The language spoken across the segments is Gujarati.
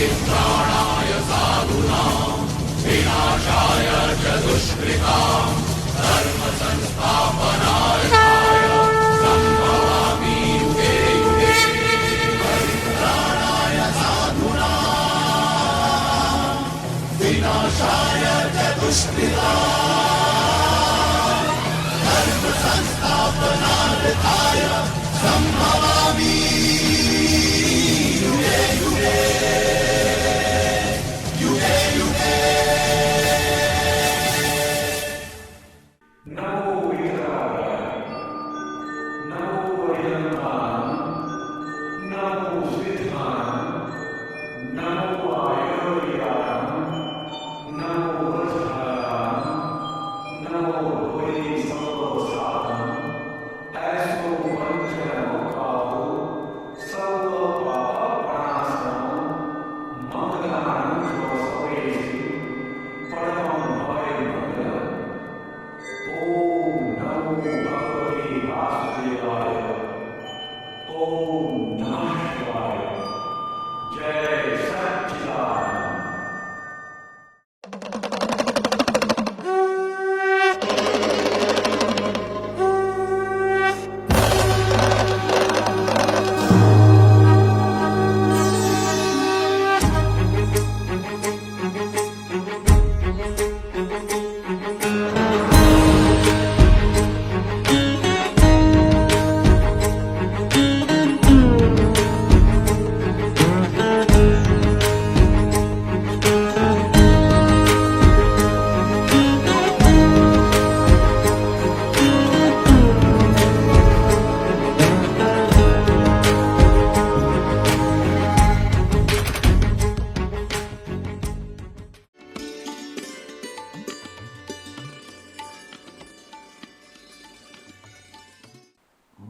परित्राणाय साधूनां विनाशाय च दुष्कृतां धर्म संस्थापनाय सम्भवामि युगे युगे। परित्राणाय साधूनां विनाशाय च दुष्कृतां धर्म संस्थापनाय सम्भवामि युगे युगे युगे युगे। नमो वितराय, नमो वैजन्ताय, नमो सिद्धाय, नमो आयुर्वेदाय, नमो वज्राय, नमो वै सर्वसाधन। ऐसो पंचनमो काहो सर्व पाप प्रणाशनम मंगलानं सर्वेषु परमं भय मंगलम्। ओम नमो भगवते वासुदेवाय। ओम नमः शिवाय। जय सच्चिदानंद।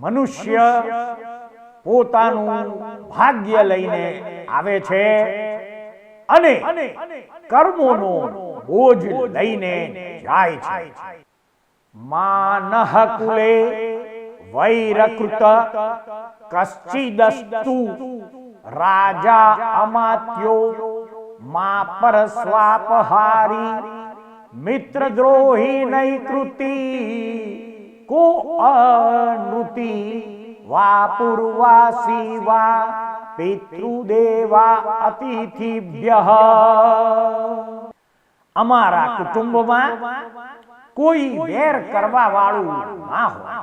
મનુષ્ય પોતાનું ભાગ્ય લઈને આવે છે અને કર્મોનો બોજ લઈને જાય છે. માનઃ કુલે વૈરકૃત કશ્ચિદસ્તુ રાજા અમાત્યો મા પરસ્વાપહારી મિત્રદ્રોહી નૈકૃતિ को अनृति वा पूर्वासी वा પિતૃદેવા અતિથિભ્યઃ. અમારા કુટુંબમાં કોઈ વેર કરવા વાળું ના હોય,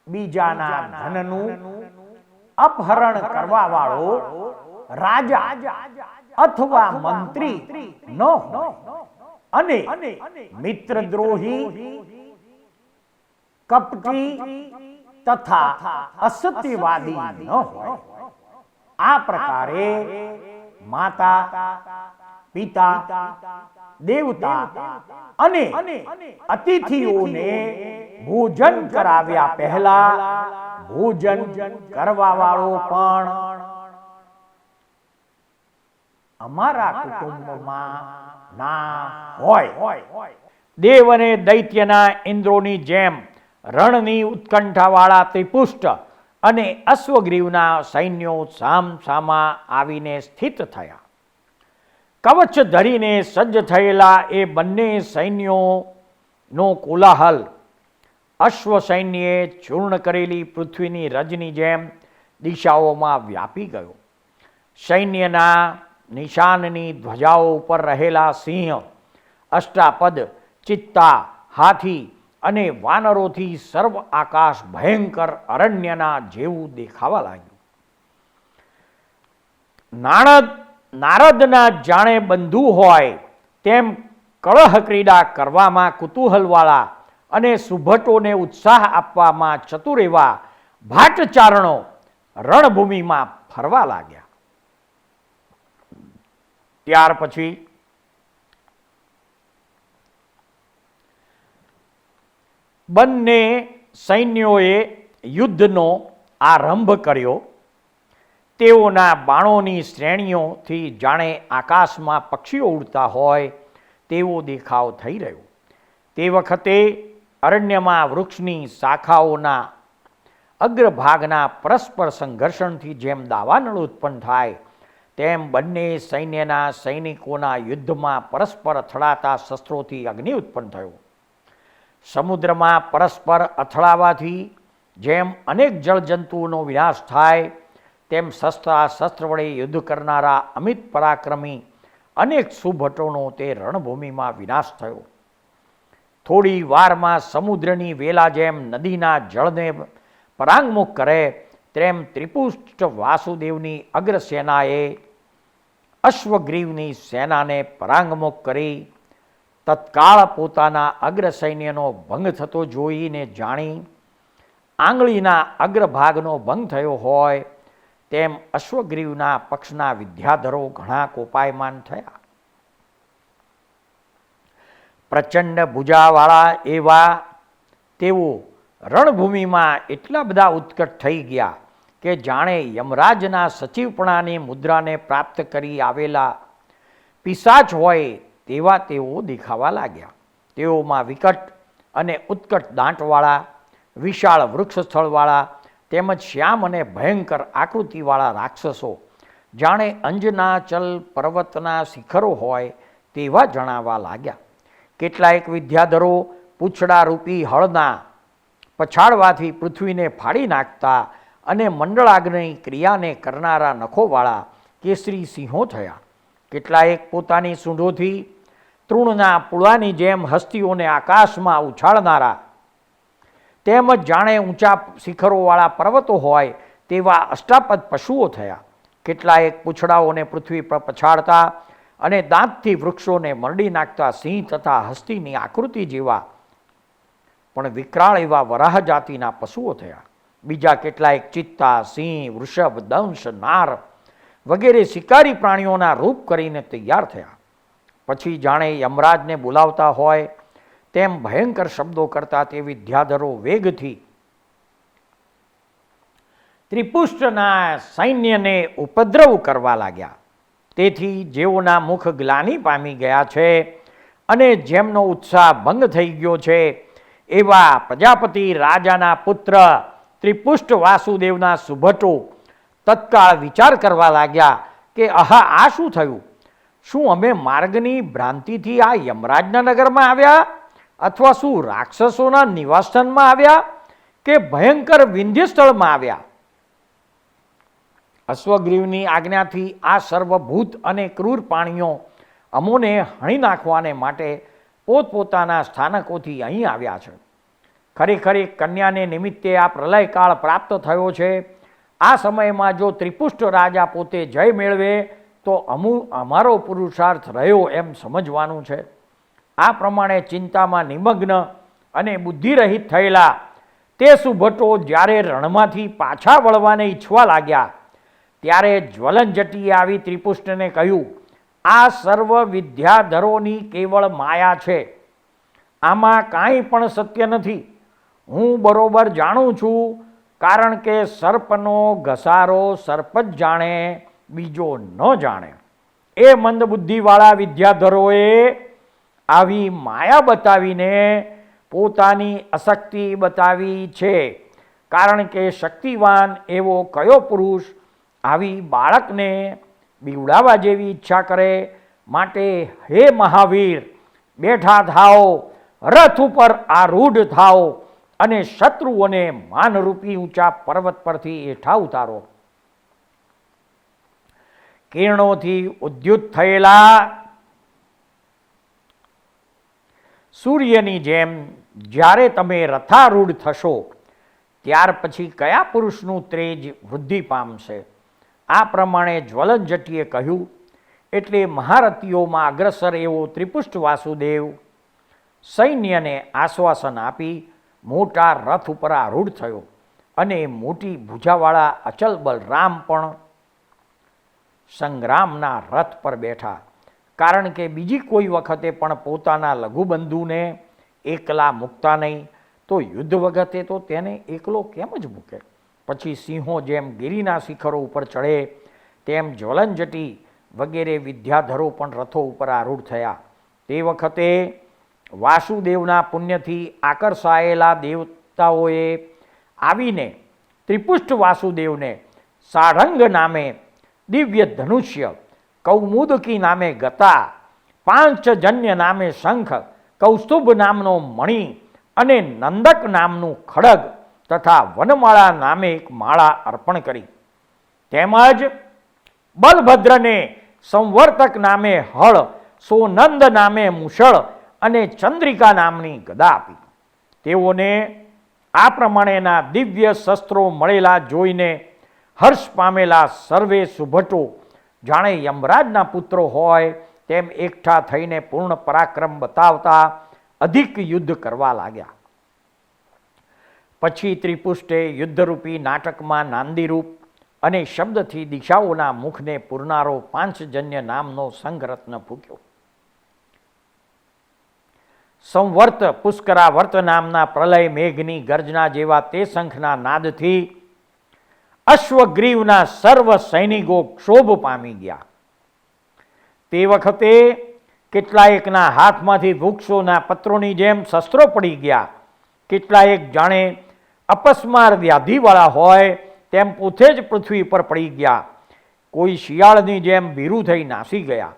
બીજાના ધનનું અપહરણ કરવા વાળો રાજા અથવા મંત્રી ન હોય અને મિત્રદ્રોહી, કપટી તથા અસત્યવાદી ન હોય. આ પ્રકારે માતા, પિતા, દેવતા અને અતિથિઓને ભોજન કરાવ્યા પહેલા ભોજન કરવા વાળો પણ અમારા કુટુંબમાં ના હોય. દેવ અને દૈત્યના ઇન્દ્રોની જેમ રણની ઉત્કંઠાવાળા ત્રિપુષ્ટ અને અશ્વગ્રીવના સૈન્યો સામસામા આવીને સ્થિત થયા. કવચ ધરીને સજ્જ થયેલા એ બંને સૈન્યોનો કોલાહલ અશ્વ સૈન્યએ ચૂર્ણ કરેલી પૃથ્વીની રજની જેમ દિશાઓમાં વ્યાપી ગયો. સૈન્યના નિશાનની ધ્વજાઓ ઉપર રહેલા સિંહ, અષ્ટાપદ, ચિત્તા, હાથી અને વાનરોથી સર્વ આકાશ ભયંકર અરણ્યના જેવું દેખાવા લાગ્યું. નારદના જાણે બંધુ હોય તેમ કળહ ક્રીડા કરવામાં કુતૂહલવાળા અને સુભટોને ઉત્સાહ આપવામાં ચતુર એવા ભાટચારણો રણભૂમિમાં ફરવા લાગ્યા. ત્યાર પછી બંને સૈન્યોએ યુદ્ધનો આરંભ કર્યો. તેઓના બાણોની શ્રેણીઓથી જાણે આકાશમાં પક્ષીઓ ઉડતા હોય તેવો દેખાવ થઈ રહ્યો. તે વખતે અરણ્યમાં વૃક્ષની શાખાઓના અગ્રભાગના પરસ્પર સંઘર્ષણથી જેમ દાવાનળ ઉત્પન્ન થાય તેમ બંને સૈન્યના સૈનિકોના યુદ્ધમાં પરસ્પર અથડાતા શસ્ત્રોથી અગ્નિ ઉત્પન્ન થયો. સમુદ્રમાં પરસ્પર અથડાવાથી જેમ અનેક જળજંતુઓનો વિનાશ થાય તેમ શસ્ત્ર વડે યુદ્ધ કરનારા અમિત પરાક્રમી અનેક સુભટોનો તે રણભૂમિમાં વિનાશ થયો. થોડી વારમાં સમુદ્રની વેલા જેમ નદીના જળને પરાંગમુખ કરે તેમ ત્રિપુષ્ટ વાસુદેવની અગ્રસેનાએ અશ્વગ્રીવની સેનાને પરાંગમુખ કરી તત્કાળ પોતાના અગ્રસૈન્યનો ભંગ થતો જોઈને જાણી આંગળીના અગ્રભાગનો ભંગ થયો હોય તેમ અશ્વગ્રીવના પક્ષના વિદ્યાધરો ઘણા કોપાયમાન થયા. પ્રચંડ ભુજાવાળા એવા તેઓ રણભૂમિમાં એટલા બધા ઉત્કટ થઈ ગયા કે જાણે યમરાજના સચિવપણાની મુદ્રાને પ્રાપ્ત કરી આવેલા પિશાચ હોય તેવા તેઓ દેખાવા લાગ્યા. તેઓમાં વિકટ અને ઉત્કટ દાંતવાળા, વિશાળ વૃક્ષ સ્થળવાળા તેમજ શ્યામ અને ભયંકર આકૃતિવાળા રાક્ષસો જાણે અંજનાચલ પર્વતના શિખરો હોય તેવા જણાવા લાગ્યા. કેટલાક વિદ્યાધરો પૂંછડારૂપી હળના પછાડવાથી પૃથ્વીને ફાડી નાખતા અને મંડળાગ્નિ ક્રિયાને કરનારા નખોવાળા કેસરી સિંહો થયા. કેટલાક પોતાની સૂંઢોથી તૃણના પુળાની જેમ હસ્તીઓને આકાશમાં ઉછાળનારા તેમજ જાણે ઊંચા શિખરોવાળા પર્વતો હોય તેવા અષ્ટાપદ પશુઓ થયા. કેટલાક પૂંછડાઓને પૃથ્વી પર પછાડતા અને દાંતથી વૃક્ષોને મરડી નાખતા સિંહ તથા હસ્તીની આકૃતિ જેવા પણ વિકરાળ એવા વરાહ જાતિના પશુઓ થયા. બીજા કેટલાક ચિત્તા, સિંહ, વૃષભ, દંશ, નાર વગેરે શિકારી પ્રાણીઓના રૂપ કરીને તૈયાર થયા. પછી જાણે યમરાજને બોલાવતા હોય તેમ ભયંકર શબ્દો કરતા તે વિદ્યાધરો વેગથી ત્રિપુષ્ટના સૈન્યને ઉપદ્રવ કરવા લાગ્યા. તેથી જેઓના મુખ ગ્લાનિ પામી ગયા છે અને જેમનો ઉત્સાહ ભંગ થઈ ગયો છે એવા પ્રજાપતિ રાજાના પુત્ર ત્રિપુષ્ટ વાસુદેવના સુભટો તત્કાળ વિચાર કરવા લાગ્યા કે આહા, આ શું થયું? શું અમે માર્ગની ભ્રાંતિથી આ યમરાજના નગરમાં આવ્યા અથવા શું રાક્ષસોના નિવાસસ્થાનમાં આવ્યા કે ભયંકર વિંધ્ય સ્થળમાં આવ્યા? અશ્વગ્રીવની આજ્ઞાથી આ સર્વભૂત અને ક્રૂર પ્રાણીઓ અમોને હણી નાખવાને માટે પોતપોતાના સ્થાનકોથી અહીં આવ્યા છે. ખરેખર એક કન્યાને નિમિત્તે આ પ્રલયકાળ પ્રાપ્ત થયો છે. આ સમયમાં જો ત્રિપુષ્ટ રાજા પોતે જય મેળવે તો અમારો પુરુષાર્થ રહ્યો એમ સમજવાનું છે. આ પ્રમાણે ચિંતામાં નિમગ્ન અને બુદ્ધિરહિત થયેલા તે સુભટો જ્યારે રણમાંથી પાછા વળવાને ઈચ્છવા લાગ્યા ત્યારે જ્વલનજટીએ આવી ત્રિપુષ્ટને કહ્યું, આ સર્વ વિદ્યાધરોની કેવળ માયા છે. આમાં કાંઈ પણ સત્ય નથી. હું બરોબર જાણું છું, કારણ કે સર્પનો ઘસારો સર્પ જ જાણે, બીજો ન જાણે. એ મંદબુદ્ધિવાળા વિદ્યાધરોએ આવી માયા બતાવીને પોતાની અશક્તિ બતાવી છે. કારણ કે શક્તિવાન એવો કયો પુરુષ આવી બાળકને બીવડાવવા જેવી ઈચ્છા કરે? માટે હે મહાવીર, બેઠા થાઓ, રથ ઉપર આરૂઢ થાઓ અને શત્રુઓને માનરૂપી ઊંચા પર્વત પરથી હેઠા ઉતારો. કિરણોથી ઉદ્યુત થયેલા સૂર્યની જેમ જ્યારે તમે રથારૂઢ થશો ત્યાર પછી કયા પુરુષનું તેજ વૃદ્ધિ પામશે? આ પ્રમાણે જ્વલનજટીએ કહ્યું. એટલે મહારથીઓમાં અગ્રસર એવો ત્રિપુષ્ટ વાસુદેવ સૈન્યને આશ્વાસન આપી મોટા રથ ઉપર આરૂઢ થયો અને મોટી ભુજાવાળા અચલ બલરામ પણ સંગ્રામના રથ પર બેઠા. કારણ કે બીજી કોઈ વખતે પણ પોતાના લઘુબંધુને એકલા મૂકતા નહીં, તો યુદ્ધ વખતે તો તેને એકલો કેમ જ મૂકે? પછી સિંહો જેમ ગિરિના શિખરો ઉપર ચડે તેમ જ્વલનજટી વગેરે વિદ્યાધરો પણ રથો ઉપર આરૂઢ થયા. તે વખતે વાસુદેવના પુણ્યથી આકર્ષાયેલા દેવતાઓએ આવીને ત્રિપુષ્ટ વાસુદેવને સારંગ નામે દિવ્ય ધનુષ્ય, કૌમુદકી નામે ગતા, પાંચજન્ય નામે શંખ, કૌસ્તુભ નામનો મણિ અને નંદક નામનું ખડગ તથા વનમાળા નામે એક માળા અર્પણ કરી. તેમજ બલભદ્રને સંવર્તક નામે હળ, સોનંદ નામે મુશળ અને ચંદ્રિકા નામની ગદા આપી. તેઓને આ પ્રમાણેના દિવ્ય શસ્ત્રો મળેલા જોઈને હર્ષ પામેલા સર્વે સુભટો જાણે યમરાજના પુત્રો હોય તેમ એકઠા થઈને પૂર્ણ પરાક્રમ બતાવતા અધિક યુદ્ધ કરવા લાગ્યા. પછી ત્રિપુષ્ટે યુદ્ધરૂપી નાટકમાં નાંદીરૂપ અને શબ્દથી દિશાઓના મુખને પૂરનારો પાંચજન્ય નામનો સંઘરત્ન ફૂક્યો. સંવર્ત પુષ્કરાવર્ત નામના પ્રલય મેઘની ગર્જના જેવા તે શંખના નાદથી અશ્વગ્રીવના સર્વ સૈનિકો ક્ષોભ પામી ગયા. તે વખતે કેટલાયકના હાથમાંથી વૃક્ષોના પત્રોની જેમ શસ્ત્રો પડી ગયા. કેટલાયક જાણે અપસ્માર વ્યાધિવાળા હોય તેમ પોતે જ પૃથ્વી પર પડી ગયા. કોઈ શિયાળની જેમ ભીરું થઈ નાસી ગયા.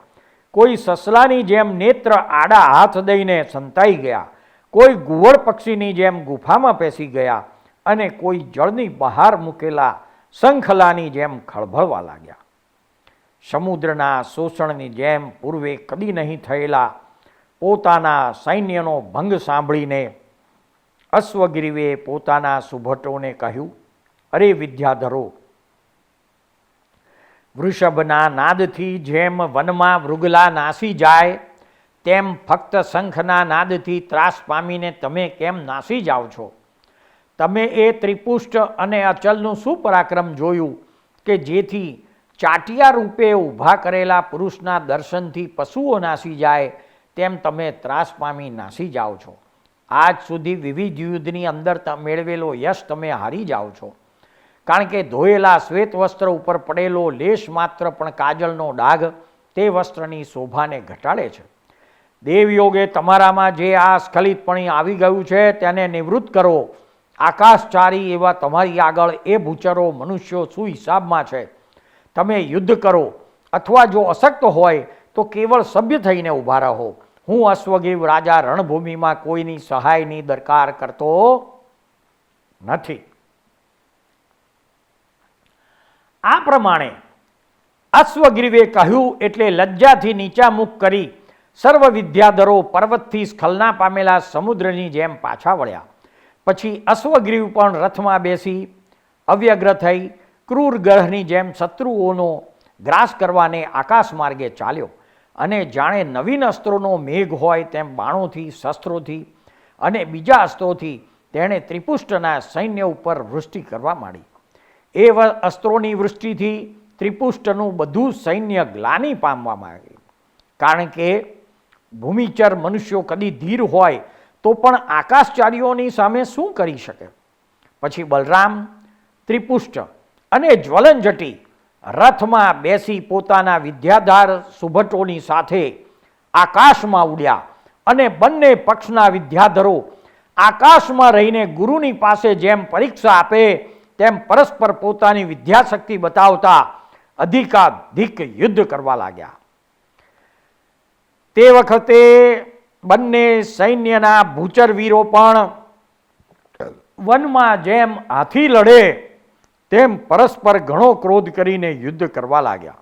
કોઈ સસલાની જેમ નેત્ર આડા હાથ દઈને સંતાઈ ગયા. કોઈ ગુવડ પક્ષીની જેમ ગુફામાં પેસી ગયા અને કોઈ જળની બહાર મૂકેલા શંખલાની જેમ ખળભળવા લાગ્યા. સમુદ્રના શોષણની જેમ પૂર્વે કદી નહીં થયેલા પોતાના સૈન્યનો ભંગ સાંભળીને અશ્વગ્રીવે પોતાના સુભટોને કહ્યું, અરે વિદ્યાધરો, વૃષભના નાદથી જેમ વનમાં મૃગલા નાસી જાય તેમ ફક્ત શંખના નાદથી ત્રાસ પામીને તમે કેમ નાસી જાઓ છો? તમે એ ત્રિપુષ્ટ અને અચલનું શું પરાક્રમ જોયું કે જેથી ચાટિયા રૂપે ઊભા કરેલા પુરુષના દર્શનથી પશુઓ નાસી જાય તેમ તમે ત્રાસ પામી નાસી જાઓ છો? આજ સુધી વિવિધ યુદ્ધની અંદર મેળવેલો યશ તમે હારી જાઓ છો, કારણ કે ધોયેલા શ્વેત વસ્ત્ર ઉપર પડેલો લેશ માત્ર પણ કાજલનો ડાઘ તે વસ્ત્રની શોભાને ઘટાડે છે. દેવયોગે તમારામાં જે આ સ્ખલિતપણી આવી ગયું છે તેને નિવૃત્ત કરો. આકાશચારી એવા તમારી આગળ એ ભૂચરો મનુષ્યો શું હિસાબમાં છે? તમે યુદ્ધ કરો અથવા જો અશક્ત હોય તો કેવળ સભ્ય થઈને ઊભા રહો. હું અશ્વગ્રીવ રાજા રણભૂમિમાં કોઈની સહાયની દરકાર કરતો નથી. આ પ્રમાણે અશ્વગ્રીવે કહ્યું એટલે લજ્જાથી નીચા મુખ કરી સર્વ વિદ્યાધરો પર્વતથી સ્ખલના પામેલા સમુદ્રની જેમ પાછા વળ્યા. પછી અશ્વગ્રીવ પણ રથમાં બેસી અવ્યગ્ર થઈ ક્રૂર ગ્રહની જેમ શત્રુઓનો ગ્રાસ કરવાને આકાશ માર્ગે ચાલ્યો અને જાણે નવીન અસ્ત્રોનો મેઘ હોય તેમ બાણોથી, શસ્ત્રોથી અને બીજા અસ્ત્રોથી તેણે ત્રિપુષ્ટના સૈન્ય ઉપર વૃષ્ટિ કરવા માંડી. એ અસ્ત્રોની વૃષ્ટિથી ત્રિપુષ્ટનું બધું સૈન્ય ગ્લાનિ પામવામાં આવ્યું, કારણ કે ભૂમિચર મનુષ્યો કદી ધીર હોય તો પણ આકાશચારીઓની સામે શું કરી શકે? પછી બલરામ, ત્રિપુષ્ટ અને જ્વલનજટી રથમાં બેસી પોતાના વિદ્યાધાર સુભટોની સાથે આકાશમાં ઉડ્યા અને બંને પક્ષના વિદ્યાધરો આકાશમાં રહીને ગુરુની પાસે જેમ પરીક્ષા આપે તેમ પરસ્પર પોતાની વિદ્યાશક્તિ બતાવતા અધિકાધિક યુદ્ધ કરવા લાગ્યા. તે વખતે બંને સૈન્યના ભૂચરવીરો પણ વનમાં જેમ હાથી લડે તેમ પરસ્પર ઘણો ક્રોધ કરીને યુદ્ધ કરવા લાગ્યા.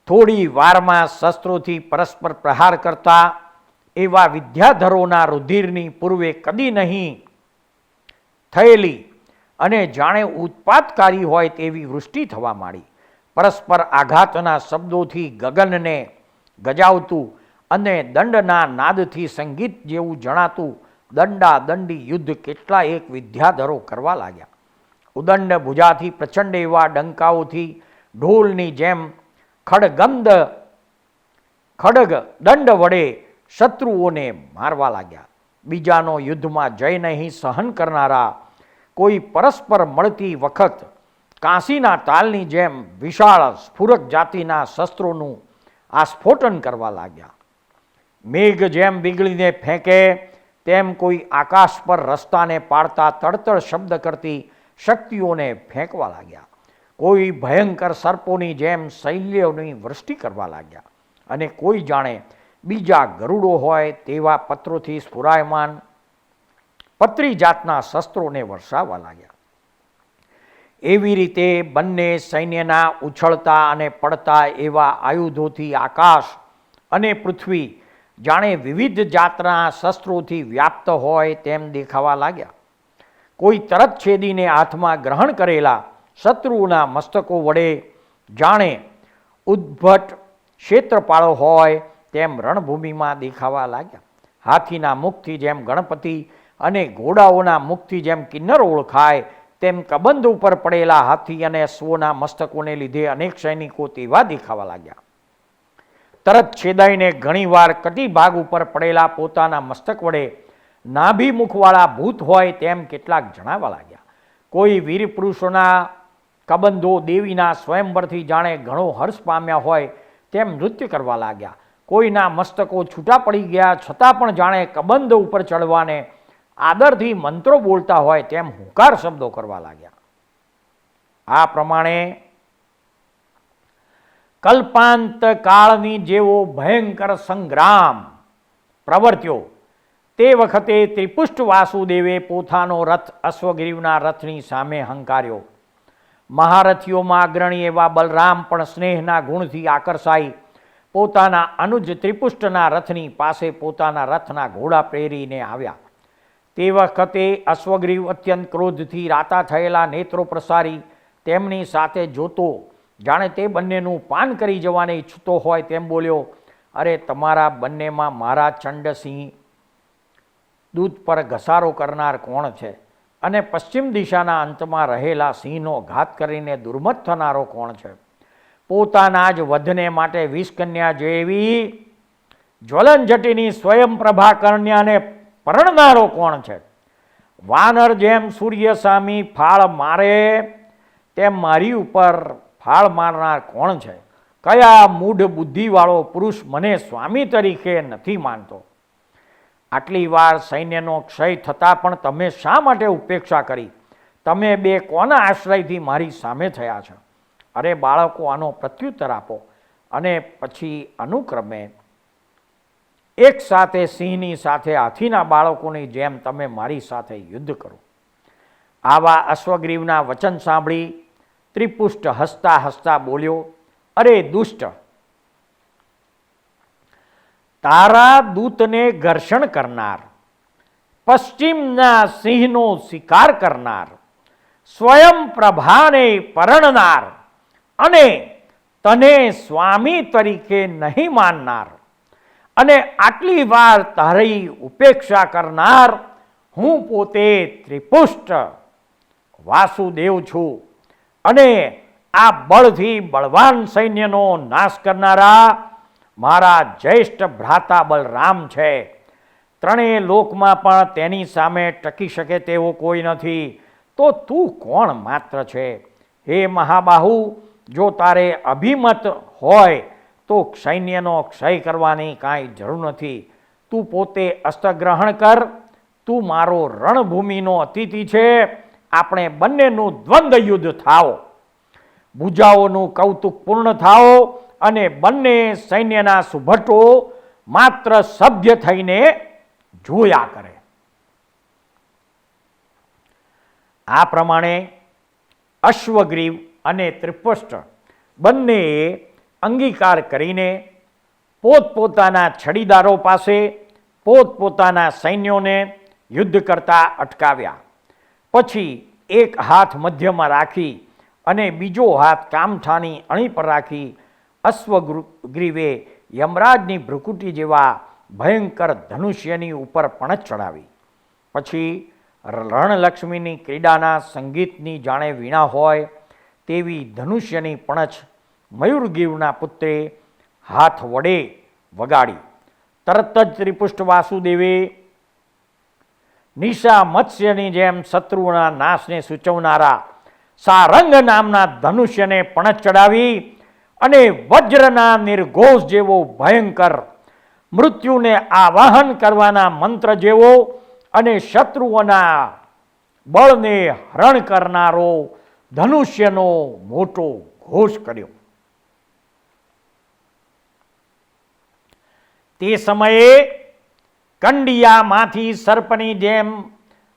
થોડી વારમાં શસ્ત્રોથી પરસ્પર પ્રહાર કરતા એવા વિદ્યાધરોના રુધિરની પૂર્વે કદી નહીં થયેલી અને જાણે ઉત્પાતકારી હોય તેવી વૃષ્ટિ થવા માંડી. પરસ્પર આઘાતના શબ્દોથી ગગનને ગજાવતું અને દંડના નાદથી સંગીત જેવું જણાતું દંડાદંડી યુદ્ધ કેટલા એક વિદ્યાધરો કરવા લાગ્યા. ઉદંડ ભુજાથી પ્રચંડ એવા ડંકાઓથી ઢોલની જેમ ખડગ દંડ વડે શત્રુઓને મારવા લાગ્યા. બીજાનો યુદ્ધમાં જય નહીં સહન કરનારા કોઈ પરસ્પર મળતી વખત કાંસીના તાલની જેમ વિશાળ સ્ફુરક જાતિના શસ્ત્રોનું આસ્ફોટન કરવા લાગ્યા. મેઘ જેમ વીજળીને ફેંકે તેમ કોઈ આકાશ પર રસ્તાને પાડતા તડતડ શબ્દ કરતી શક્તિઓને ફેંકવા લાગ્યા. કોઈ ભયંકર સર્પોની જેમ શૈલ્યોની વૃષ્ટિ કરવા લાગ્યા અને કોઈ જાણે બીજા ગરુડો હોય તેવા પત્રોથી સ્ફુરાયમાન પત્રી જાતના શસ્ત્રોને વરસાવવા લાગ્યા. એવી રીતે બંને સૈન્યના ઉછળતા અને પડતા એવા આયુધોથી આકાશ અને પૃથ્વી જાણે વિવિધ જાતના શસ્ત્રોથી વ્યાપ્ત હોય તેમ દેખાવા લાગ્યા. કોઈ તરત છેદીને હાથમાં ગ્રહણ કરેલા શત્રુઓના મસ્તકો વડે જાણે ઉદ્ભટ ક્ષેત્રપાળો હોય તેમ રણભૂમિમાં દેખાવા લાગ્યા. હાથીના મુખથી જેમ ગણપતિ અને ઘોડાઓના મુખથી જેમ કિન્નરો ઓળખાય તેમ કબંધ ઉપર પડેલા હાથી અને અશ્વોના મસ્તકોને લીધે અનેક સૈનિકો તેવા દેખાવા લાગ્યા. તરત છેદાઈને ઘણીવાર કટી ભાગ ઉપર પડેલા પોતાના મસ્તક વડે નાભિમુખવાળા ભૂત હોય તેમ કેટલાક જણાવવા લાગ્યા. કોઈ વીર પુરુષોના કબંધો દેવીના સ્વયંવરથી જાણે ઘણો હર્ષ પામ્યા હોય તેમ નૃત્ય કરવા લાગ્યા. કોઈના મસ્તકો છૂટા પડી ગયા છતાં પણ જાણે કબંધ ઉપર ચડવાને આદરથી મંત્રો બોલતા હોય તેમ હુંકાર શબ્દો કરવા લાગ્યા. આ પ્રમાણે કલ્પાંત કાળની જેવો ભયંકર સંગ્રામ પ્રવર્ત્યો. તે વખતે ત્રિપુષ્ટ વાસુદેવે પોતાનો રથ અશ્વગ્રીવના રથની સામે હંકાર્યો. મહારથીઓમાં અગ્રણી એવા બલરામ પણ સ્નેહના ગુણથી આકર્ષાઈ પોતાના અનુજ ત્રિપુષ્ટના રથની પાસે પોતાના રથના ઘોડા પ્રેરીને આવ્યા. તે વખતે અશ્વગ્રીવ અત્યંત ક્રોધથી રાતા થયેલા નેત્રો પ્રસારી તેમની સાથે જોતો જાણે તે બંનેનું પાન કરી જવાને ઈચ્છતો હોય તેમ બોલ્યો, અરે તમારા બંનેમાં મારા ચંડસિંહ દૂધ પર ઘસારો કરનાર કોણ છે અને પશ્ચિમ દિશાના અંતમાં રહેલા સિંહનો ઘાત કરીને દુર્મત થનારો કોણ છે? પોતાના જ વધને માટે 20 કન્યા જેવી જ્વલનજટીની સ્વયંપ્રભા કન્યાને પરણનારો કોણ છે? વાનર જેમ સૂર્ય સામી ફાળ મારે તેમ મારી ઉપર ફાળ મારનાર કોણ છે? કયા મૂઢ બુદ્ધિવાળો પુરુષ મને સ્વામી તરીકે નથી માનતો? આટલી વાર સૈન્યનો ક્ષય થતાં પણ તમે શા માટે ઉપેક્ષા કરી? તમે બે કોના આશ્રયથી મારી સામે થયા છો? અરે બાળકો, આનો પ્રત્યુત્તર આપો અને પછી અનુક્રમે એક સાથે સિંહની સાથે હાથીના બાળકોની જેમ તમે મારી સાથે યુદ્ધ કરો. આવા અશ્વગ્રીવના વચન સાંભળી ત્રિપુષ્ટ હસતા હસતા બોલ્યો, અરે દુષ્ટ, તારા દૂતને ઘર્ષણ કરનાર, પશ્ચિમના સિંહનો શિકાર કરનાર, સ્વયં પ્રભાને પરણનાર અને તને સ્વામી તરીકે નહીં માનનાર અને આટલી વાર તારી ઉપેક્ષા કરનાર હું પોતે ત્રિપુષ્ટ વાસુદેવ છું અને આ બળથી બળવાન સૈન્યનો નાશ કરનારા મારા જ્યેષ્ઠ ભ્રાતા બલરામ છે. ત્રણેય લોકમાં પણ તેની સામે ટકી શકે તેવો કોઈ નથી. તો તું કોણ માત્ર છે? હે મહાબાહુ, જો તારે અભિમત હોય તો સૈન્યનો ક્ષય કરવાની કાંઈ જરૂર નથી. તું પોતે અસ્ત્ર ગ્રહણ કર. તું મારો રણભૂમિનો અતિથિ છે. આપણે બંનેનું દ્વંદ્વ યુદ્ધ થાઓ. ભુજાઓનું કૌતુક પૂર્ણ થાઓ અને બંને સૈન્યના સુભટો માત્ર સભ્ય થઈને જોયા કરે. આ પ્રમાણે અશ્વગ્રીવ અને ત્રિપુષ્ટ બંનેએ અંગીકાર કરીને પોતપોતાના છડીદારો પાસે પોતપોતાના સૈન્યોને યુદ્ધ કરતા અટકાવ્યા. પછી એક હાથ મધ્યમાં રાખી અને બીજો હાથ કામઠાની અણી પર રાખી અશ્વગ્રીવે યમરાજની ભ્રુકુટી જેવા ભયંકર ધનુષ્યની ઉપર પણછ ચડાવી. પછી રણલક્ષ્મીની ક્રીડાના સંગીતની જાણે વીણા હોય તેવી ધનુષ્યની પણછ મયુરગીવના પુત્રે હાથ વડે વગાડી. તરત જ ત્રિપુષ્ટ વાસુદેવે નિશા મત્સ્યની જેમ શત્રુઓના નાશને સૂચવનારા સારંગ નામના ધનુષ્યને પણછ ચડાવી અને વજ્રના નિર્ઘોષ જેવો ભયંકર મૃત્યુને આવાહન કરવાના મંત્ર જેવો અને શત્રુઓના બળને હરણ કરનારો ધનુષ્યનો મોટો ઘોષ કર્યો. તે સમયે કંડિયામાંથી સર્પની જેમ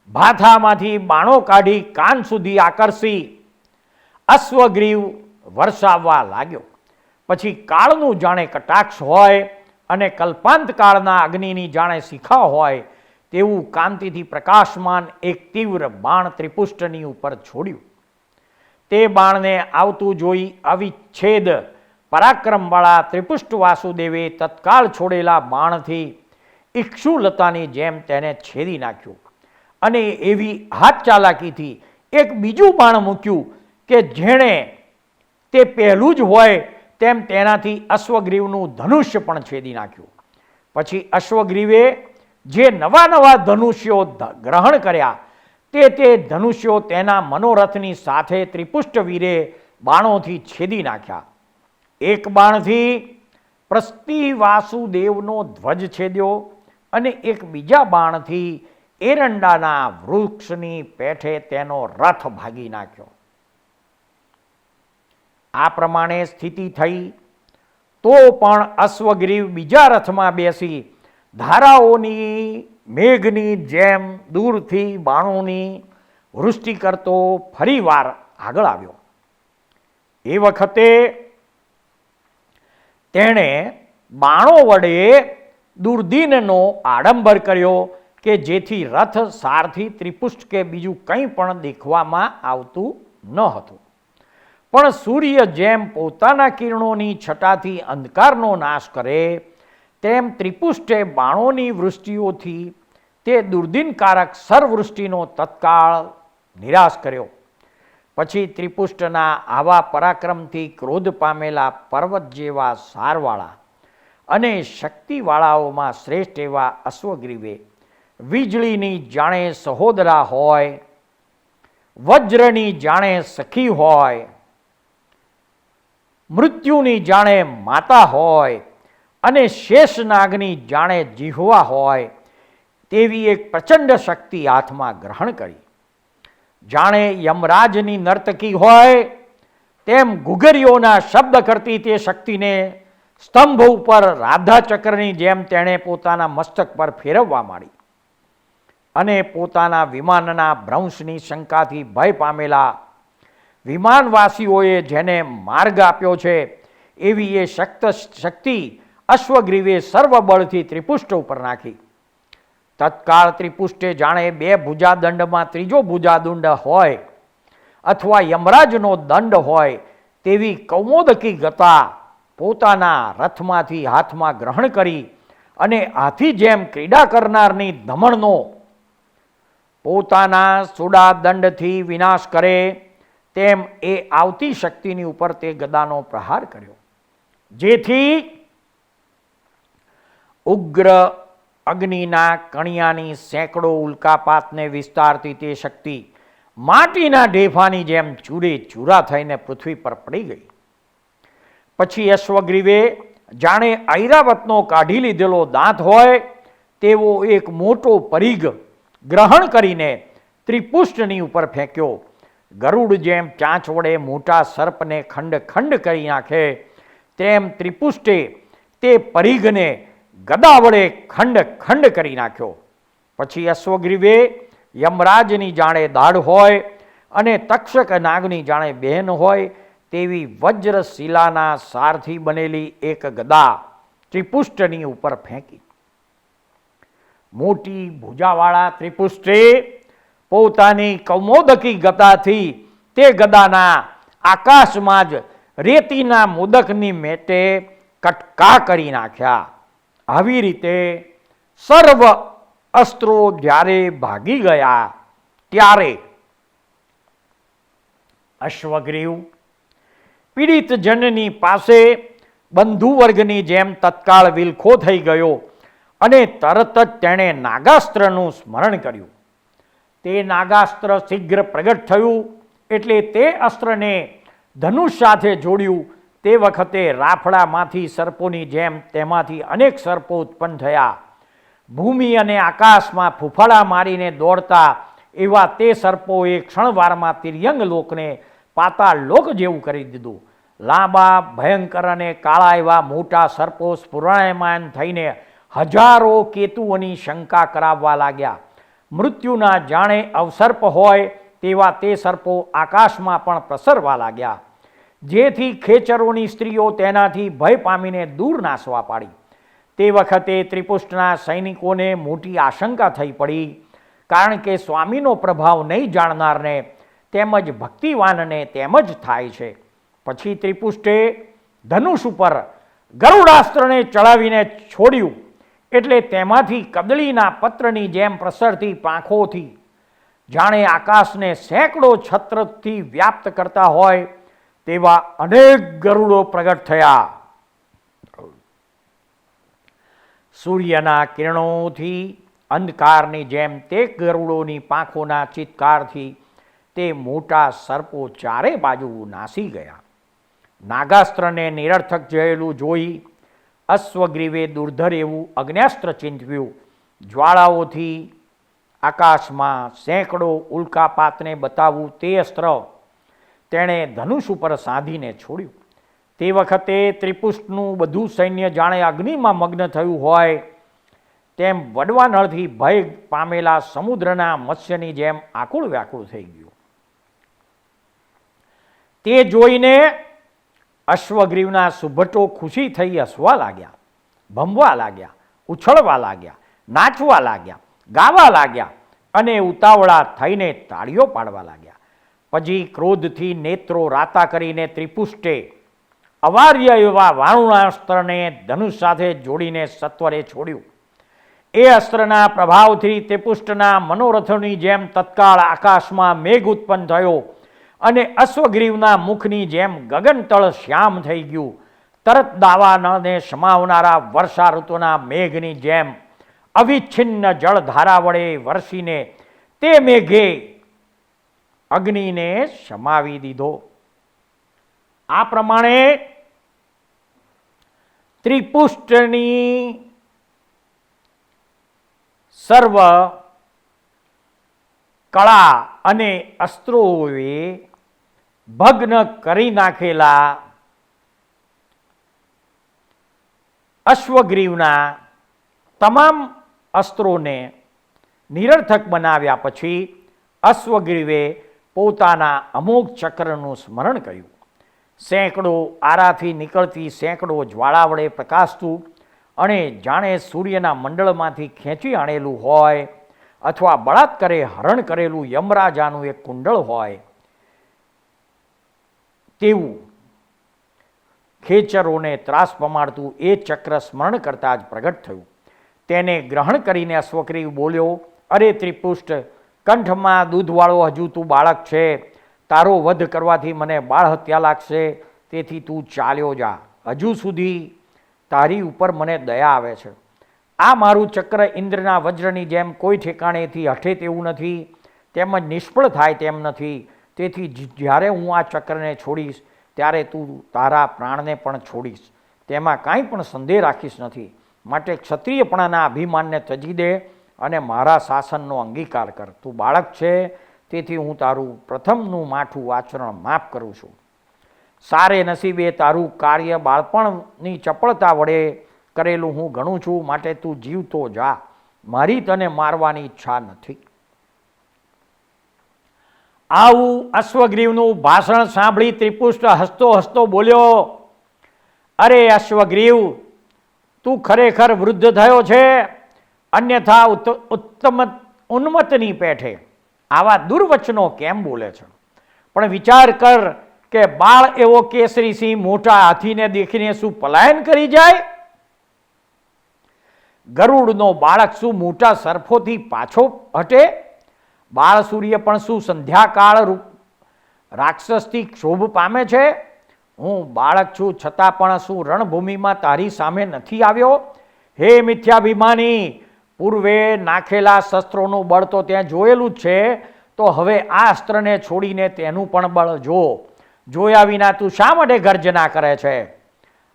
ભાથામાંથી બાણો કાઢી કાન સુધી આકર્ષી અશ્વગ્રીવ વરસાવવા લાગ્યો. પછી કાળનું જાણે કટાક્ષ હોય અને કલ્પાંત કાળના અગ્નિની જાણે શિખા હોય તેવું કાંતિથી પ્રકાશમાન એક તીવ્ર બાણ ત્રિપુષ્ટની ઉપર છોડ્યું. તે બાણને આવતું જોઈ અવિચ્છેદ પરાક્રમવાળા ત્રિપુષ્ટ વાસુદેવે તત્કાળ છોડેલા બાણથી ઇક્ષુલતાની જેમ તેને છેદી નાખ્યું અને એવી હાથ ચાલાકીથી એક બીજું બાણ મૂક્યું કે જેણે તે પહેલું જ હોય તેમ તેનાથી અશ્વગ્રીવનું ધનુષ્ય પણ છેદી નાખ્યું. પછી અશ્વગ્રીવે જે નવા નવા ધનુષ્યો ગ્રહણ કર્યા તે ધનુષ્યો તેના મનોરથની સાથે ત્રિપુષ્ટ વીરે બાણોથી છેદી નાખ્યા. એક બાણથી પ્રસ્તિ વાસુદેવનો ધ્વજ છેદ્યો અને એક બીજા બાણથી એરંડાના વૃક્ષની પેઠે તેનો રથ ભાગી નાખ્યો. આ પ્રમાણે સ્થિતિ થઈ તો પણ અશ્વગ્રીવ બીજા રથમાં બેસી ધારાઓની મેઘની જેમ દૂરથી બાણોની વૃષ્ટિ કરતો ફરીવાર આગળ આવ્યો. એ વખતે તેણે બાણો વડે દુર્દીનનો આડંબર કર્યો કે જેથી રથ સારથી ત્રિપુષ્ટ કે બીજું કંઈ પણ દેખવામાં આવતું ન હતું. પણ સૂર્ય જેમ પોતાના કિરણોની છટાથી અંધકારનો નાશ કરે તેમ ત્રિપુષ્ટે બાણોની વૃષ્ટિઓથી તે દુર્દિનકારક સર્વવૃષ્ટિનો તત્કાળ નિરાશ કર્યો. પછી ત્રિપુષ્ટના આવા પરાક્રમથી ક્રોધ પામેલા પર્વત જેવા સારવાળા અને શક્તિવાળાઓમાં શ્રેષ્ઠ એવા અશ્વગ્રીવે વીજળીની જાણે સહોદરા હોય, વજ્રની જાણે સખી હોય, મૃત્યુની જાણે માતા હોય અને શેષનાગની જાણે જીહવા હોય તેવી એક પ્રચંડ શક્તિ હાથમાં ગ્રહણ કરી. જાણે યમરાજની નર્તકી હોય તેમ ઘુઘરીઓના શબ્દ કરતી તે શક્તિને સ્તંભ ઉપર રાધાચક્રની જેમ તેણે પોતાના મસ્તક પર ફેરવવા માંડી અને પોતાના વિમાનના ભ્રંશની શંકાથી ભય પામેલા વિમાનવાસીઓએ જેને માર્ગ આપ્યો છે એવી એ શક્તિ અશ્વગ્રીવે સર્વબળથી ત્રિપુષ્ટ ઉપર નાખી. તત્કાળ ત્રિપુષ્ટે જાણે બે ભુજાદંડમાં ત્રીજો ભુજાદંડ હોય અથવા યમરાજનો દંડ હોય તેવી કૌમોદકી ગતા પોતાના રથમાંથી હાથમાં ગ્રહણ કરી અને હાથી જેમ ક્રીડા કરનારની ધમણનો પોતાના સુડાદંડથી વિનાશ કરે તેમ એ આવતી શક્તિની ઉપર તે ગદાનો પ્રહાર કર્યો, જેથી ઉગ્ર અગ્નિના કણિયાની સેંકડો ઉલ્કાપાતને વિસ્તારતી તે શક્તિ માટીના ઢેફાની જેમ ચૂરે ચૂરા થઈને પૃથ્વી પર પડી ગઈ. પછી અશ્વગ્રીવે જાણે ઐરાવતનો કાઢી લીધેલો દાંત હોય તેવો એક મોટો પરિઘ ગ્રહણ કરીને ત્રિપુષ્ટની ઉપર ફેંક્યો. ગરુડ જેમ ચાંચ વડે મોટા સર્પને ખંડ ખંડ કરી નાખે તેમ ત્રિપુષ્ટે તે પરિઘને ગદા વડે ખંડ ખંડ કરી નાખ્યો. પછી અશ્વગ્રીવે યમરાજની જાણે દાઢ હોય અને તક્ષક નાગની જાણે બહેન હોય તેવી વજ્રશિલાના સારથી બનેલી એક ગદા ત્રિપુષ્ટની ઉપર ફેંકી. મોટી ભુજાવાળા ત્રિપુષ્ટે પોતાની કૌમોદકી ગદાથી તે ગદાના આકાશમાં જ રેતીના મોદકની મેટે કટકા કરી નાખ્યા. આવી રીતે સર્વ અસ્ત્રો જ્યારે ભાગી ગયા ત્યારે અશ્વગ્રીવ પીડિત જનની પાસે બંધુ વર્ગની જેમ તત્કાળ વિલખો થઈ ગયો અને તરત જ તેણે નાગાસ્ત્રનું સ્મરણ કર્યું. તે નાગાસ્ત્ર શીઘ્ર પ્રગટ થયું એટલે તે અસ્ત્રને ધનુષ સાથે જોડ્યું. તે વખતે રાફડામાંથી સર્પોની જેમ તેમાંથી અનેક સર્પો ઉત્પન્ન થયા. ભૂમિ અને આકાશમાં ફૂફાડા મારીને દોડતા એવા તે સર્પોએ ક્ષણવારમાં તિર્યંગ લોકને પાતાળ લોક જેવું કરી દીધું. લાંબા ભયંકર અને કાળા એવા મોટા સર્પો સ્ફુરણાયમાન થઈને હજારો કેતુઓની શંકા કરાવવા લાગ્યા. મૃત્યુના જાણે અવસર્પ હોય તેવા તે સર્પો આકાશમાં પણ પ્રસરવા લાગ્યા, જેથી ખેચરોની સ્ત્રીઓ તેનાથી ભય પામીને દૂર નાસવા પાડી. તે વખતે ત્રિપુષ્ટના સૈનિકોને મોટી આશંકા થઈ પડી, કારણ કે સ્વામીનો પ્રભાવ નહીં જાણનારને તેમજ ભક્તિવાનને તેમ જ થાય છે. પછી ત્રિપુષ્ટે ધનુષ ઉપર ગરુડાસ્ત્રને ચડાવીને છોડ્યું, એટલે તેમાંથી કદળીના પત્રની જેમ પ્રસરતી પાંખોથી જાણે આકાશને સેંકડો છત્રથી વ્યાપ્ત કરતા હોય તેવા અનેક ગરુડો પ્રગટ થયા. સૂર્યના કિરણોથી અંધકારની જેમ તે ગરુડોની પાંખોના ચિત્કારથી તે મોટા સર્પો ચારે બાજુ નાસી ગયા. નાગાસ્ત્રને નિરર્થક જયેલું જોઈ અશ્વગ્રીવે દુર્ધર એવું અગ્ન્યાસ્ત્ર ચિંતવ્યું. જ્વાળાઓથી આકાશમાં સેંકડો ઉલ્કાપાતને બતાવવું તે અસ્ત્ર તેણે ધનુષ ઉપર સાધીને છોડ્યું. તે વખતે ત્રિપુષ્ટનું બધું સૈન્ય જાણે અગ્નિમાં મગ્ન થયું હોય તેમ વડવા નળથી ભય પામેલા સમુદ્રના મત્સ્યની જેમ આકુળ વ્યાકુળ થઈ ગયું. તે જોઈને અશ્વગ્રીવના સુભટો ખુશી થઈ હસવા લાગ્યા, ભમવા લાગ્યા, ઉછળવા લાગ્યા, નાચવા લાગ્યા, ગાવા લાગ્યા અને ઉતાવળા થઈને તાળીઓ પાડવા લાગ્યા. પછી ક્રોધથી નેત્રો રાતા કરીને ત્રિપુષ્ટે અવાર્ય એવા વારુણાસ્ત્રને ધનુષ સાથે જોડીને સત્વરે છોડ્યું. એ અસ્ત્રના પ્રભાવથી ત્રિપુષ્ટના મનોરથોની જેમ તત્કાળ આકાશમાં મેઘ ઉત્પન્ન થયો અને અશ્વગ્રીવના મુખની જેમ ગગનતળ શ્યામ થઈ ગયું. તરત દાવા નળને સમાવનારા વર્ષા ઋતુના મેઘની જેમ અવિચ્છિન્ન જળધારા વડે વરસીને તે મેઘે અગ્નિને સમાવી દીધો. આ પ્રમાણે ત્રિપુષ્ટની સર્વ કળા અને અસ્ત્રોએ ભગ્ન કરી નાખેલા અશ્વગ્રીવના તમામ અસ્ત્રોને નિરર્થક બનાવ્યા પછી અશ્વગ્રીવે પોતાના અમોઘ ચક્રનું સ્મરણ કર્યું. સેંકડો આરાથી નીકળતી સેંકડો જ્વાળા વડે પ્રકાશતું અને જાણે સૂર્યના મંડળમાંથી ખેંચી આણેલું હોય અથવા બળાત્કારે હરણ કરેલું યમરાજાનું એક કુંડળ હોય તેવું ખેચરોને ત્રાસ પમાડતું એ ચક્ર સ્મરણ કરતાં જ પ્રગટ થયું. તેને ગ્રહણ કરીને અશ્વગ્રીવ બોલ્યો, અરે ત્રિપુષ્ટ, કંઠમાં દૂધવાળો હજુ તું બાળક છે. તારો વધ કરવાથી મને બાળ હત્યા લાગશે, તેથી તું ચાલ્યો જા. હજુ સુધી તારી ઉપર મને દયા આવે છે. આ મારું ચક્ર ઇન્દ્રના વજ્રની જેમ કોઈ ઠેકાણેથી હઠે તેવું નથી, તેમજ નિષ્ફળ થાય તેમ નથી. તેથી જ્યારે હું આ ચક્રને છોડીશ ત્યારે તું તારા પ્રાણને પણ છોડીશ, તેમાં કાંઈ પણ સંદેહ રાખીશ નથી. માટે ક્ષત્રિયપણાના અભિમાનને ત્યજી દે અને મારા શાસનનો અંગીકાર કર. તું બાળક છે, તેથી હું તારું પ્રથમનું માઠું આચરણ માફ કરું છું. સારે નસીબે તારું કાર્ય બાળપણની ચપળતા વડે કરેલું હું ગણું છું. માટે તું જીવતો જા, મારી તને મારવાની ઈચ્છા નથી. આવું અશ્વગ્રીવનું ભાષણ સાંભળી ત્રિપુષ્ટ હસતો હસતો બોલ્યો, અરે અશ્વગ્રીવ, તું ખરેખર વૃદ્ધ થયો છે, અન્યથા ઉત્તમ ઉન્મતની પેઠે આવા દુર્વચનો કેમ બોલે છે? પણ વિચાર કર કે બાળ એવો કેસરી સિંહ મોટા હાથીને દેખીને શું પલાયન કરી જાય? ગરુડનો બાળક શું મોટા સર્ફોથી પાછો હટે? બાળ સૂર્ય પણ શું સંધ્યાકાળ રાક્ષસથી ક્ષોભ પામે છે? હું બાળક છું છતાં પણ શું રણભૂમિમાં તારી સામે નથી આવ્યો? હે મિથ્યાભિમાની, પૂર્વે નાખેલા શસ્ત્રોનું બળ તો ત્યાં જોયેલું જ છે, તો હવે આ અસ્ત્રને છોડીને તેનું પણ બળ જો. જોયા વિના તું શા માટે ગર્જના કરે છે?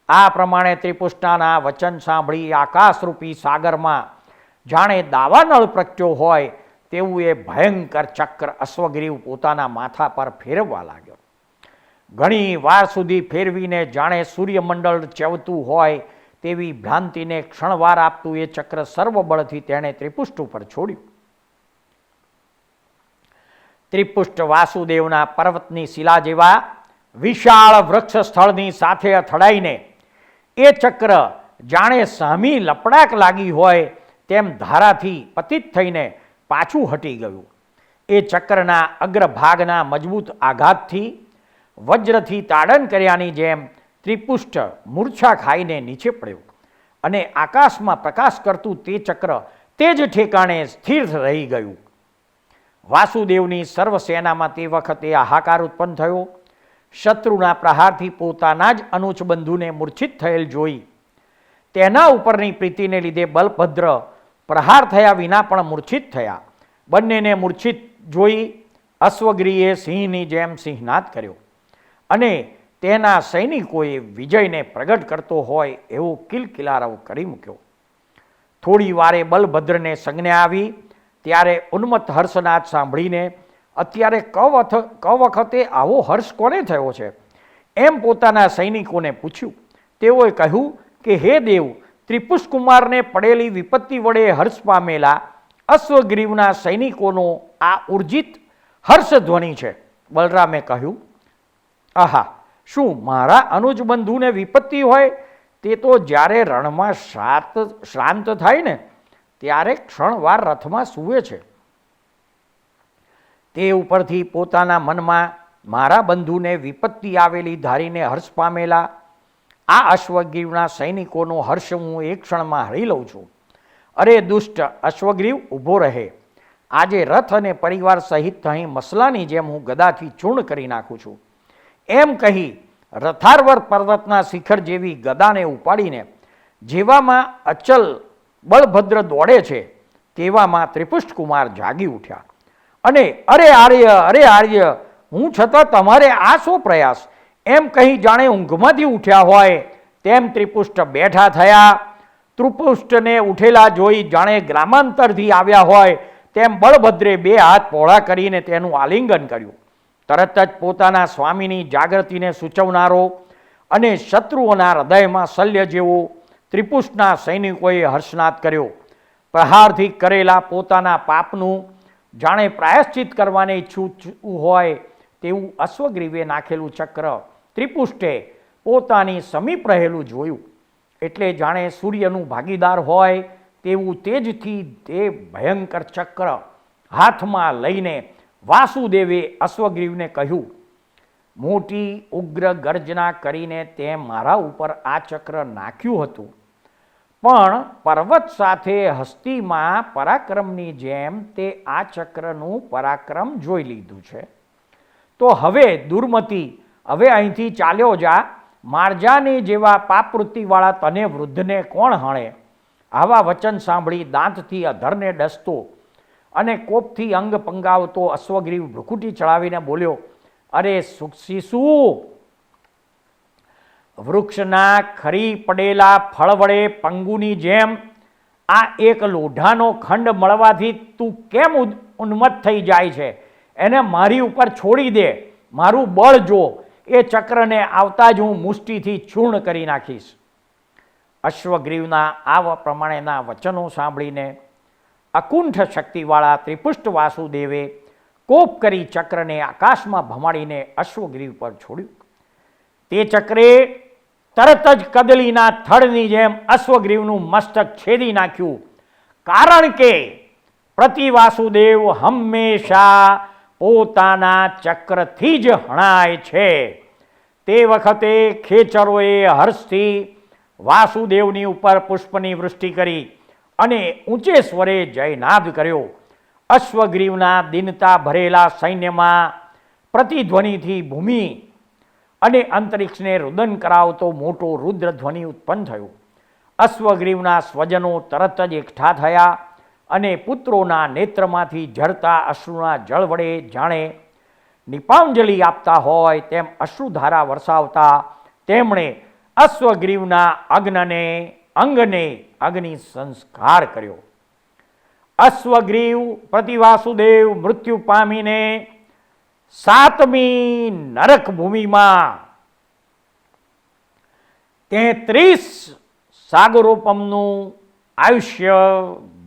આ પ્રમાણે ત્રિપુષ્ટાના વચન સાંભળી આકાશરૂપી સાગરમાં જાણે દાવાનળ પ્રગટ્યો હોય તેવું એ ભયંકર ચક્ર અશ્વગ્રીવ પોતાના માથા પર ફેરવવા લાગ્યો. ઘણી વાર સુધી ફેરવીને જાણે સૂર્યમંડળ ચેવતું હોય તેવી ભ્રાંતિને ક્ષણવાર આપતું એ ચક્ર સર્વબળથી તેણે ત્રિપુષ્ટ ઉપર છોડ્યું. ત્રિપુષ્ટ વાસુદેવના પર્વતની શિલા જેવા વિશાળ વૃક્ષ સ્થળની સાથે અથડાઈને એ ચક્ર જાણે સામી લપડાક લાગી હોય તેમ ધારાથી પતિત થઈને પાછું હટી ગયું. એ ચક્રના અગ્રભાગના મજબૂત આઘાતથી વજ્રથી તાડન કર્યાની જેમ ત્રિપુષ્ટ મૂર્છા ખાઈને નીચે પડ્યો અને આકાશમાં પ્રકાશ કરતું તે ચક્ર તે જ ઠેકાણે સ્થિર રહી ગયું. વાસુદેવની સર્વસેનામાં તે વખતે હાહાકાર ઉત્પન્ન થયો. શત્રુના પ્રહારથી પોતાના જ અનુજ બંધુને મૂર્છિત થયેલ જોઈ તેના ઉપરની પ્રીતિને લીધે બલભદ્ર પ્રહાર થયા વિના પણ મૂર્છિત થયા. બંનેને મૂર્છિત જોઈ અશ્વગીરીએ સિંહની જેમ સિંહનાદ કર્યો અને તેના સૈનિકોએ વિજયને પ્રગટ કરતો હોય એવો કિલકિલારવ કરી મૂક્યો. થોડી વારે બલભદ્રને સંજ્ઞા આવી ત્યારે ઉન્મત્ત હર્ષનાદ સાંભળીને અત્યારે ક વખતે આવો હર્ષ કોને થયો છે એમ પોતાના સૈનિકોને પૂછ્યું. તેઓએ કહ્યું કે હે દેવ, ત્રિપુષ્કુમારને પડેલી વિપત્તિ વડે હર્ષ પામેલા અશ્વગ્રીવના સૈનિકોનો આ ઉર્જિત હર્ષધ્વનિ છે. બલરામે કહ્યું, આહા, શું મારા અનુજ બંધુને વિપત્તિ હોય તે તો જ્યારે રણમાં શ્રાંત થાય ને ત્યારે ક્ષણવાર રથમાં સૂવે છે. તે ઉપરથી પોતાના મનમાં મારા બંધુને વિપત્તિ આવેલી ધારીને હર્ષ પામેલા આ અશ્વગ્રીવના સૈનિકોનો હર્ષ હું એક ક્ષણમાં હરી લઉં છું. અરે દુષ્ટ અશ્વગ્રીવ, ઊભો રહે. આજે રથ અને પરિવાર સહિત અહીં મસલાની જેમ હું ગદાથી ચૂર્ણ કરી નાખું છું. એમ કહી રથારવર પર્વતના શિખર જેવી ગદાને ઉપાડીને જેવામાં અચલ બળભદ્ર દોડે છે તેવામાં ત્રિપુષ્ટકુમાર જાગી ઉઠ્યા અને અરે આર્ય, હું છતાં તમારે આ શો પ્રયાસ એમ કહી જાણે ઊંઘમાંથી ઉઠ્યા હોય તેમ ત્રિપુષ્ટ બેઠા થયા. ત્રિપુષ્ટને ઉઠેલા જોઈ જાણે ગ્રામાંતરથી આવ્યા હોય તેમ બળભદ્રે બે હાથ પહોળા કરીને તેનું આલિંગન કર્યું. તરત જ પોતાના સ્વામીની જાગૃતિને સૂચવનારો અને શત્રુઓના હૃદયમાં શલ્ય જેવો ત્રિપુષ્ટના સૈનિકોએ હર્ષનાદ કર્યો. પ્રહારથી કરેલા પોતાના પાપનું જાણે પ્રાયશ્ચિત કરવાને ઈચ્છું હોય તેવું અશ્વગ્રીવે નાખેલું ચક્ર ત્રિપુષ્ટે પોતાની સમીપ રહેલું જોયું. એટલે જાણે સૂર્યનું ભાગીદાર હોય તેવું તેજથી તે ભયંકર ચક્ર હાથમાં લઈને વાસુદેવે અશ્વગ્રીવને કહ્યું, મોટી ઉગ્ર ગર્જના કરીને તે મારા ઉપર આ ચક્ર નાખ્યું હતું, પણ પર્વત સાથે હસ્તીમાં પરાક્રમની જેમ તે આ ચક્રનું પરાક્રમ જોઈ લીધું છે. તો હવે દુર્મતી, હવે અહીંથી ચાલ્યો જા. મારજાની જેવા પાપવૃત્તિવાળા તને વૃદ્ધને કોણ હણે? આવા વચન સાંભળી દાંતથી અધરને ડસતો અને કોપથી અંગ પંગાવતો અશ્વગ્રીવ ભ્રુકુટી ચડાવીને બોલ્યો, અરે શિશુ, વૃક્ષના ખરી પડેલા ફળ વડે પંગુની જેમ આ એક લોઢાનો ખંડ મળવાથી તું કેમ ઉન્મત્ત થઈ જાય છે? એને મારી ઉપર છોડી દે. મારું બળ જો. એ ચક્રને આવતા જ હું મુષ્ટિથી ચૂર્ણ કરી નાખીશ. અશ્વગ્રીવના આ પ્રમાણેના વચનો સાંભળીને અકુંઠ શક્તિવાળા ત્રિપુષ્ટ વાસુદેવે કોપ કરી ચક્રને આકાશમાં ભમાડીને અશ્વગ્રીવ પર છોડ્યું. તે ચક્રે તરત જ કદલીના થડની જેમ અશ્વગ્રીવનું મસ્તક છેદી નાખ્યું. કારણ કે પ્રતિવાસુદેવ હંમેશા પોતાના ચક્રથી જ હણાય છે. તે વખતે ખેચરોએ હર્ષથી વાસુદેવની ઉપર પુષ્પની વૃષ્ટિ કરી અને ઊંચે સ્વરે જયનાદ કર્યો. અશ્વગ્રીવના દીનતા ભરેલા સૈન્યમાં પ્રતિધ્વનિથી ભૂમિ અને અંતરિક્ષને રુદન કરાવતો મોટો રુદ્રધ્વનિ ઉત્પન્ન થયો. અશ્વગ્રીવના સ્વજનો તરત જ એકઠા થયા અને પુત્રોના નેત્રમાંથી ઝરતા અશ્રુના જળ વડે જાણે નિપાંજલિ આપતા હોય તેમ અશ્રુધારા વરસાવતા તેમણે અશ્વગ્રીવના અંગને અગ્નિ સંસ્કાર કર્યો. અશ્વગ્રીવ પ્રતિવાસુદેવ મૃત્યુ પામીને સાતમી નરક ભૂમિમાં 33 સાગરોપમનું આયુષ્ય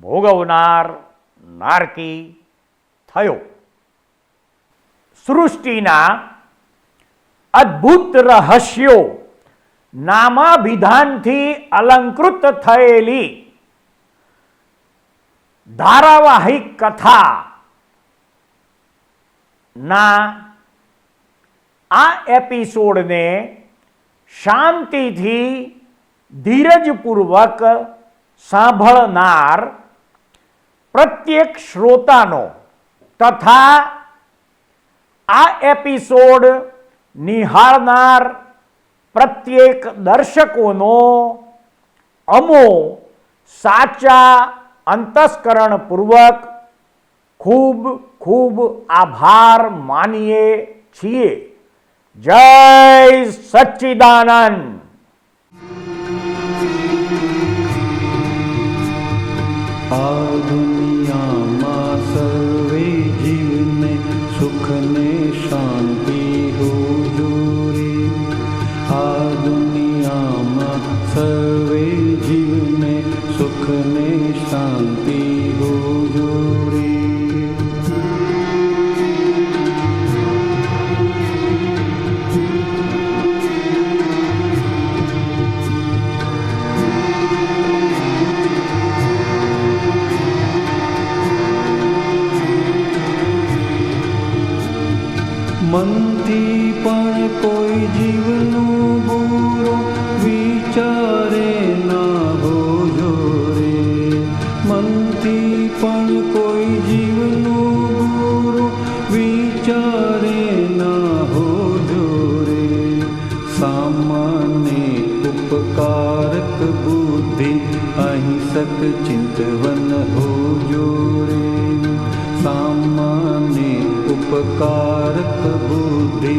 ભોગવનાર નારકી થયો. સૃષ્ટિના અદ્ભુત રહસ્યો નામાભિધાનથી અલંકૃત થયેલી ધારાવાહિક કથા ના આ એપિસોડને શાંતિથી ધીરજપૂર્વક સાંભળનાર પ્રત્યેક શ્રોતાનો તથા આ એપિસોડ નિહાળનાર પ્રત્યેક દર્શકોનો અમો સાચા અંતસ્કરણપૂર્વક ખૂબ ખૂબ આભાર માનીએ છીએ. જય સચ્ચિદાનંદ. આ દુનિયામાં સર્વે જીવને સુખ ને શાંતિ હુજૂરી. આ દુનિયામાં સર્વે જીવને સુખ ને શાંતિ હુજૂરી. મનથી પણ કોઈ જીવનું બુરો વિચારે ના હોજો રે. મનથી પણ કોઈ જીવનું બુરો વિચારે ના હોજો રે. સામાન્ય ઉપકારક બુદ્ધિ અહિંસક ચિંતવન હોજો રે. સામાન્ય ઉપकारक बुद्धि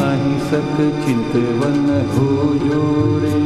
अहिंसक चिंतवन होजो रे.